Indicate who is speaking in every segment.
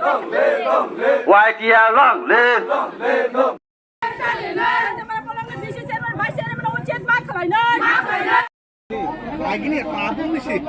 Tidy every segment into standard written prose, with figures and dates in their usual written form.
Speaker 1: YTR long live
Speaker 2: Lagi apa sih?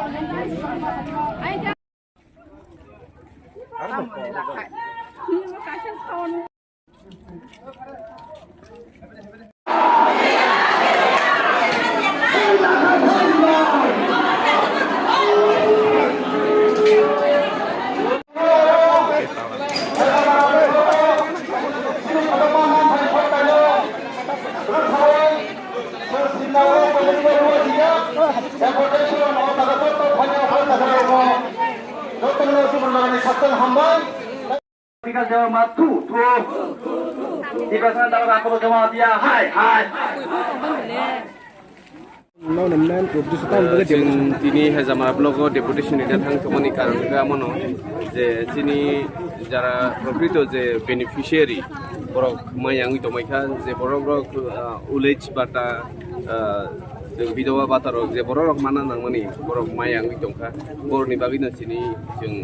Speaker 2: Tiga jama tu tiga sana dalam aku jama dia hai
Speaker 3: তিনি Hezamara block deputation এটা থাকমনি কারণ এমন যে তিনি যারা প্রকৃত যে বেনিফিশিয়ারি বড় মায়াঙ্গি তমাইখা যে বড় বড় উলেজ বাটা বিধবা বাতারক যে বড় রক মানা নাংমানি বড় মায়াঙ্গি দंखा বড়নি বাগিনা তিনি जों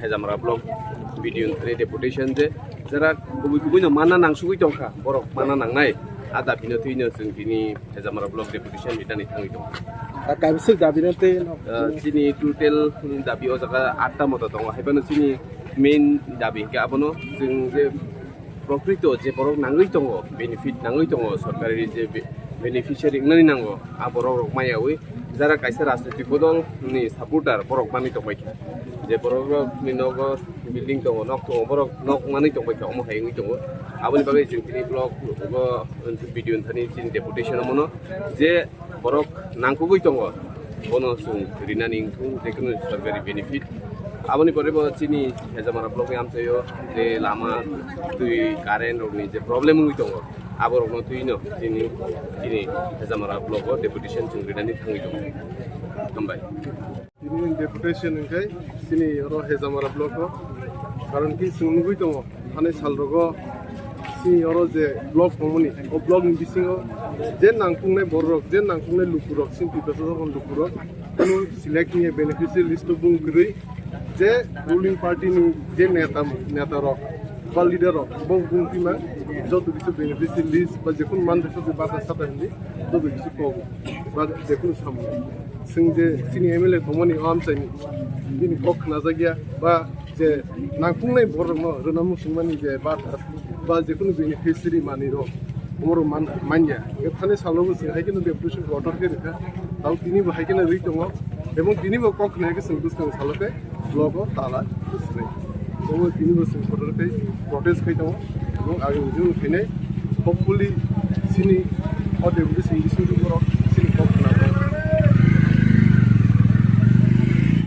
Speaker 3: হেজামারা ব্লক ভিডিও ডেপুটেশন যে যারা গুবুই গুবুই মানা নাংসুগি दंखा বড় মানা নাংনাই ada bina tuina sing bini Hezamara Block Deputation bidani tangi dong.
Speaker 2: Kabisik dabina te
Speaker 3: sini total dabi o jaga 8 ta moto dong. Haibano sini main dabi ke abono sing je prokrito je borok nangui dong benefit nangui dong sorkari je beneficiary nani nango a borok mayawi jara kaisa rastati bodol ni supporter borok mani to baik je borok ni nogo building dong nok to borok nok mani to baik omo haingi dong aboni bagai jing tini blog go video thani tin deputation mono je borok nangkugui dong bono sung rinani tung je kono sorkari benefit aboni pore bo chini Hezamara Block am sayo je lama tui current or ni je problem hui dong abor no tuino chini Hezamara Block deputation chung rinani tangi dong kambai
Speaker 2: ini deputation kai sini ro Hezamara Block karon ki sungui dong ane salrogo sini oro je block komuni o block ni bisingo je nangkungne borok je nangkungne lukurok sin pipaso kon lukurok kono select ni beneficiary list bung gri je ruling party ni je neta rok বা leader বং বুংটিমা যত কিছু beneficiary list বা যে কোন মান দেশে বাতা সাথে হিন্দি তত কিছু কম বা যে কোন সামনে সিং যে সিনি এমএলএ কমনি আম চাইনি বিনি কক না জায়গা বা যে নাংকুংনাই বরম রনামু সুমানি যে বাতা বা যে কোন বেনিফিশিয়ারি মানি র ওমর মানিয়া এখানে সালবো সে হাইকেন ডেপুটেশন অর্ডার কে রেখা তাও তিনি হাইকেন রিক দङ এবং তিনি কক নাকি সিং দুসকাং সালকে ব্লগ তালা দুসরে Omo tini bosan kotor kai protest kai tamo, এবং আগে Uzun ফিনে hopefully sini ode bude sing disu